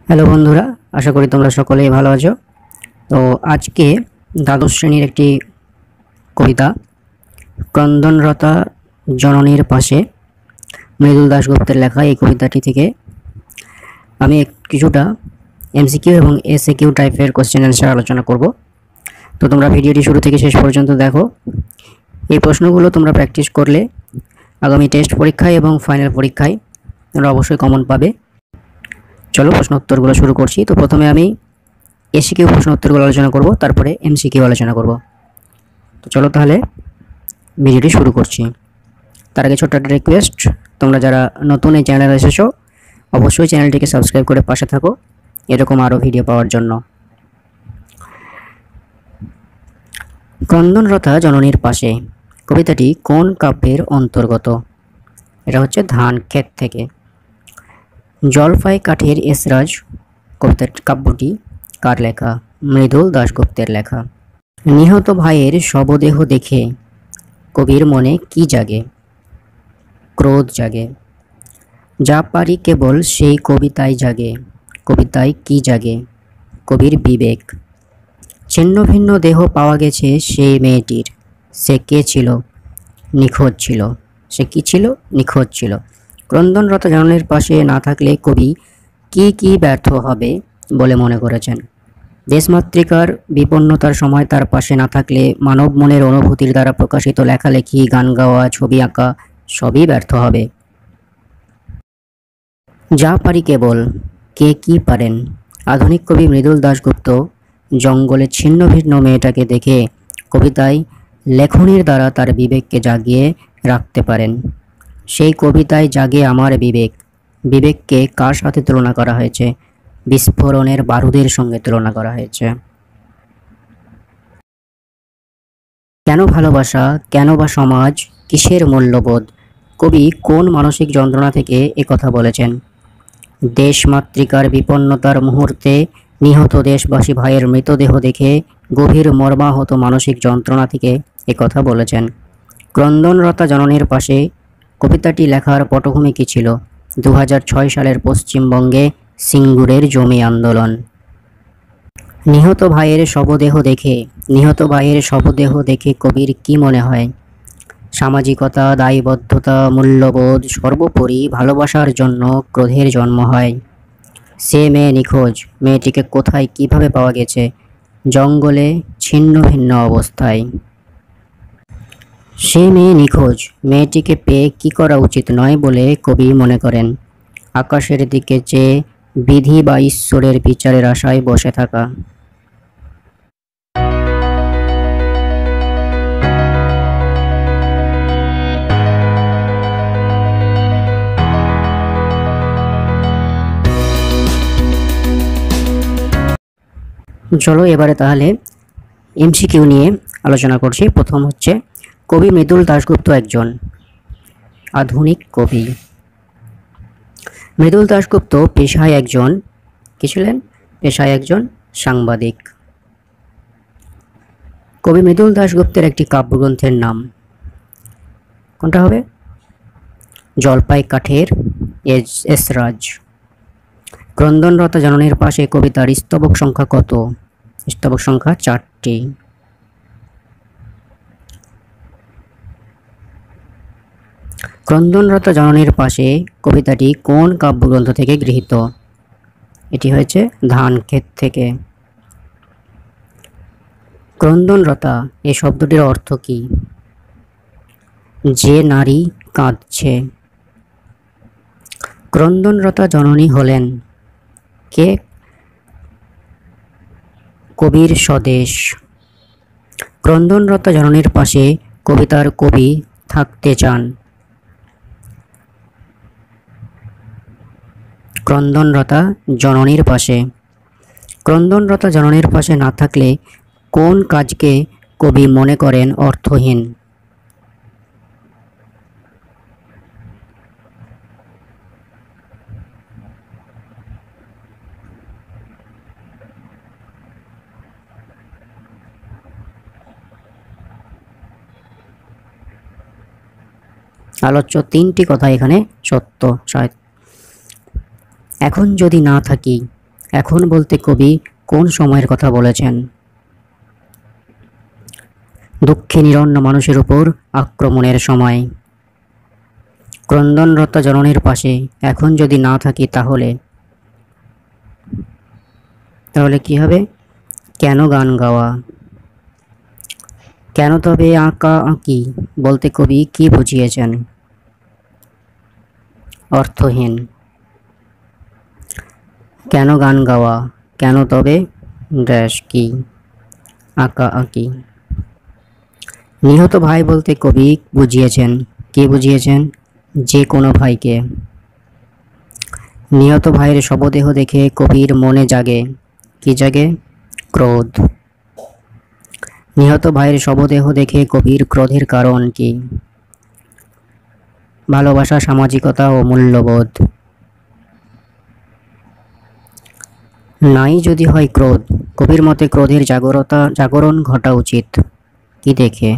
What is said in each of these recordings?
Hello বন্ধুরা, আশা করি তোমরা সকলেই ভালো আছো। তো আজকে দ্বাদশ শ্রেণীর একটি কবিতা ক্রন্দনরতা জননীর পাশে মৃদুল দাশগুপ্তের লেখা এই কবিতাটি থেকে আমি কিছুটা এমসিকিউ এবং এসএকিউ টাইপের কোশ্চেন অ্যান্সার আলোচনা করব। তো তোমরা ভিডিওটি শুরু থেকে শেষ পর্যন্ত দেখো। এই প্রশ্নগুলো তোমরা প্র্যাকটিস করলে আগামী টেস্ট পরীক্ষায় এবং ফাইনাল পরীক্ষায় তোমরা অবশ্যই কমন পাবে। চলো প্রশ্ন উত্তরগুলো শুরু করছি। তো প্রথমে আমি এসিকিউ প্রশ্ন উত্তরগুলো আলোচনা করব, তারপরে এমসিকিউ আলোচনা করব। তো চলো তাহলে ভিডিওটি শুরু করছি। তার আগে ছোট্ট একটা রিকোয়েস্ট, তোমরা যারা নতুন এই চ্যানেলে এসেছো অবশ্যই চ্যানেলটিকে সাবস্ক্রাইব করে পাশে থাকো এরকম আরও ভিডিও পাওয়ার জন্য। ক্রন্দনরতা জননীর পাশে কবিতাটি কোন কাব্যের অন্তর্গত? এটা হচ্ছে ধান ক্ষেত থেকে। জলপাই কাঠের এসরাজ কবিতার কাব্যটি কার লেখা? মৃদুল দাশগুপ্তের লেখা। নিহত ভাইয়ের শবদেহ দেখে কবির মনে কি জাগে? ক্রোধ জাগে। যা পারি কেবল সেই কবিতায় জাগে, কবিতায় কি জাগে? কবির বিবেক। ছিন্ন ভিন্ন দেহ পাওয়া গেছে সেই মেয়েটির, সে কে ছিল? নিখোঁজ ছিল। সে কি ছিল? নিখোঁজ ছিল। ক্রন্দনরতা জননীর পাশে না থাকলে কবি কি ব্যর্থ হবে বলে মনে করেছেন? দেশমাতৃকার বিপন্নতার সময় তার পাশে না থাকলে মানব মনের অনুভূতির দ্বারা প্রকাশিত লেখালেখি, গান গাওয়া, ছবি আঁকা সবই ব্যর্থ হবে। যা পারি কেবল, কে কি পারেন? আধুনিক কবি মৃদুল দাশগুপ্ত জঙ্গলে ছিন্ন ভিন্ন মেয়েটাকে দেখে কবিতায় লেখনীর দ্বারা তার বিবেককে জাগিয়ে রাখতে পারেন। সেই কবিতায় জাগে আমার বিবেক। বিবেককে কার সাথে তুলনা করা হয়েছে? বিস্ফোরণের বারুদের সঙ্গে তুলনা করা হয়েছে। কেন ভালোবাসা, কেন বা সমাজ, কিসের মূল্যবোধ? কবি কোন মানসিক যন্ত্রণা থেকে একথা বলেছেন? দেশমাতৃকার বিপন্নতার মুহূর্তে নিহত দেশবাসী ভাইয়ের মৃতদেহ দেখে গভীর মর্মাহত মানসিক যন্ত্রণা থেকে একথা বলেছেন। ক্রন্দনরতা জননীর পাশে কবিতাটি লেখার পটভূমি কী ছিল? 2006 সালের পশ্চিমবঙ্গে সিঙ্গুরের জমি আন্দোলন। নিহত ভাইয়ের শবদেহ দেখে কবির কি মনে হয়? সামাজিকতা, দায়বদ্ধতা, মূল্যবোধ, সর্বোপরি ভালোবাসার জন্য ক্রোধের জন্ম হয়। সে মেয়ে নিখোঁজ। মেয়েটিকে কোথায় কিভাবে পাওয়া গেছে? জঙ্গলে ছিন্ন ভিন্ন অবস্থায়। সে মেয়ে নিখোঁজ। মেয়েটিকে পেয়ে কি করা উচিত নয় বলে কবি মনে করেন? আকাশের দিকে চেয়ে বিধি বা ঈশ্বরের বিচারের আশায় বসে থাকা। চলো এবারে তাহলে এমসিকিউ নিয়ে আলোচনা করছি। প্রথম হচ্ছে, কবি মৃদুল দাশগুপ্ত একজন আধুনিক কবি। মৃদুল দাশগুপ্ত পেশায় একজন কি ছিলেন? পেশায় একজন সাংবাদিক। কবি মৃদুল দাশগুপ্তের একটি কাব্যগ্রন্থের নাম কোনটা হবে? জলপাই কাঠের এসরাজ। ক্রন্দনরতা জননীর পাশে কবিতার স্তবক সংখ্যা কত? স্তবক সংখ্যা 4টি। ক্রন্দনরতা জননীর পাশে কবিতাটি কোন কাব্যগ্রন্থ থেকে গৃহীত? এটি হয়েছে ধান ক্ষেত থেকে। ক্রন্দনরতা এই শব্দটির অর্থ কি? যে নারী কাঁদছে। ক্রন্দনরতা জননী হলেন কে? কবির স্বদেশ। ক্রন্দনরতা জননীর পাশে কবিতার কবি থাকতে চান। ক্রন্দনরতা জননীর পাশে। ক্রন্দনরতা জননীর পাশে না থাকলে কোন কাজকে কবি মনে করেন অর্থহীন? আলোচ্য 3টি কথা এখানে সত্য। এখন যদি না থাকি, এখন বলতে কবি কোন সময়ের কথা বলেছেন? দুঃখী নিরন্ন মানুষের উপর আক্রমণের সময়। ক্রন্দনরত জননীর পাশে এখন যদি না থাকি তাহলে কি হবে? কেন গান গাওয়া? কেন তবে আঁকা আঁকি বলতে কবি কি বুঝিয়েছেন? অর্থহীন। কেন গান গাওয়া? কেন তবে ড্যাশ কি? আঁকা আঁকি। নিহত ভাই বলতে কবি বুঝিয়েছেন কি বুঝিয়েছেন? যে কোনো ভাইকে। নিহত ভাইয়ের শবদেহ দেখে কবির মনে জাগে কি জাগে? ক্রোধ। নিহত ভাইয়ের শবদেহ দেখে কবির ক্রোধের কারণ কি? ভালোবাসা, সামাজিকতা ও মূল্যবোধ। নাই যদি হয় ক্রোধ, কবির মতে ক্রোধের জাগরণ ঘটা উচিত কি দেখে?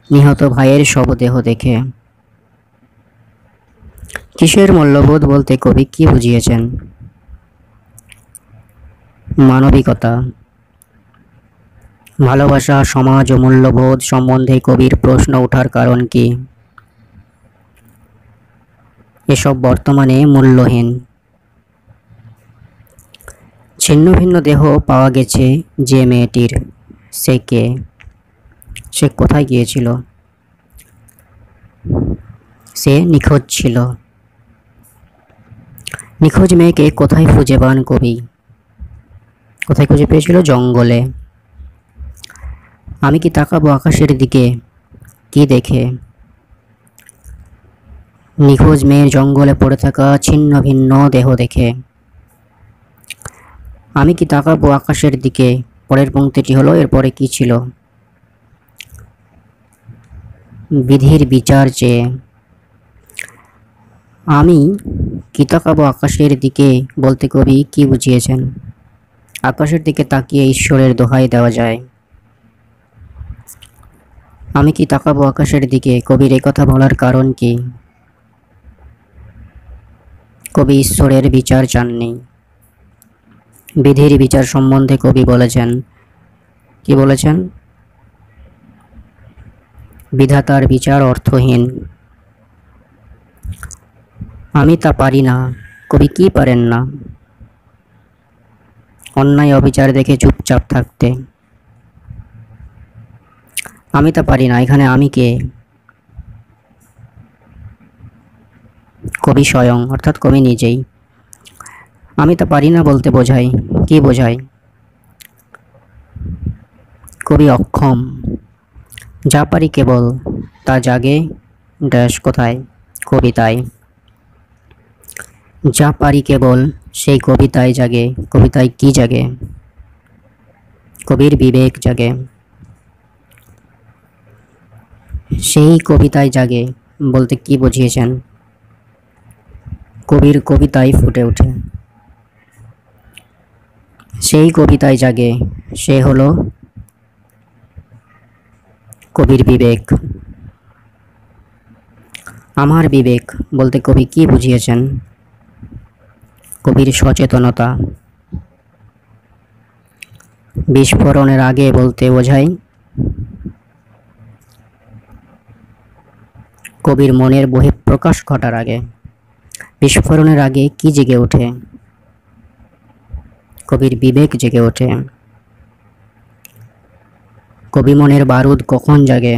নিহত ভাইয়ের শবদেহ দেখে। কিসের মূল্যবোধ বলতে কবি কি বুঝিয়েছেন? মানবিকতা। ভালোবাসা, সমাজ ও মূল্যবোধ সম্বন্ধে কবির প্রশ্ন ওঠার কারণ কি? এসব বর্তমানে মূল্যহীন। ছিন্ন ভিন্ন দেহ পাওয়া গেছে যে মেয়েটির, সে কে? সে কোথায় গিয়েছিল? সে নিখোঁজ ছিল। নিখোঁজ মেয়েকে কোথায় খুঁজে পান কবি? কোথায় খুঁজে পেয়েছিল? জঙ্গলে। আমি কি তাকাবো আকাশের দিকে কি দেখে? নিখোঁজ মেয়ের জঙ্গলে পড়ে থাকা ছিন্ন ভিন্ন দেহ দেখে। আমি কি তাকাবো আকাশের দিকে, পরের পংক্তিটি হলো এরপরে কি ছিল? বিধির বিচার চেয়ে। আমি কি তাকাবো আকাশের দিকে বলতে কবি কি বুঝিয়েছেন? আকাশের দিকে তাকিয়ে ঈশ্বরের দোহাই দেওয়া যায়। আমি কি তাকাবো আকাশের দিকে, কবির কথা বলার কারণ কি? কবি ঈশ্বরের বিচার চাননি। বিধির বিচার সম্বন্ধে কবি বলেছেন কি বলেছেন? বিধাতার বিচার অর্থহীন। আমি তা পারি না, কবি কি পারেন না? অন্যায় অবিচার দেখে চুপচাপ থাকতে। আমি তা পারি না, এখানে আমি কে? কবি স্বয়ং, অর্থাৎ কবি নিজেই। আমি তা পারি না বলতে বোঝায় কি বোঝায়? কবি অক্ষম। যা পারি কেবল তা জাগে ড্যাশ কোথায়? কবিতায়। যা পারি কেবল সেই কবিতায় জাগে। কবিতায় কি জাগে? কবির বিবেক জাগে। সেই কবিতায় জাগে বলতে কি বুঝিয়েছেন? কবির কবিতায় ফুটে ওঠে। সেই কবিতায় জাগে, সে হলো কবির বিবেক। আমার বিবেক বলতে কবি কি বুঝিয়েছেন? কবির সচেতনতা। বিস্ফোরণের আগে বলতে বোঝায় কবির মনের বহিঃপ্রকাশ ঘটার আগে। বিস্ফোরণের আগে কি জেগে ওঠে? কবির বিবেক জেগে ওঠে। কবি মনের বারুদ কখন জাগে?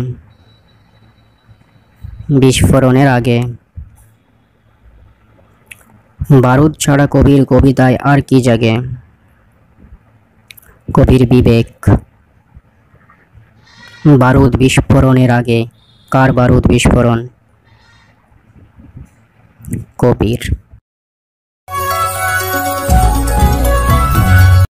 বিস্ফোরণের আগে। বারুদ ছাড়া কবির কবিতায় আর কি জাগে? কবির বিবেক। বারুদ বিস্ফোরণের আগে, কার বারুদ বিস্ফোরণ? কবির।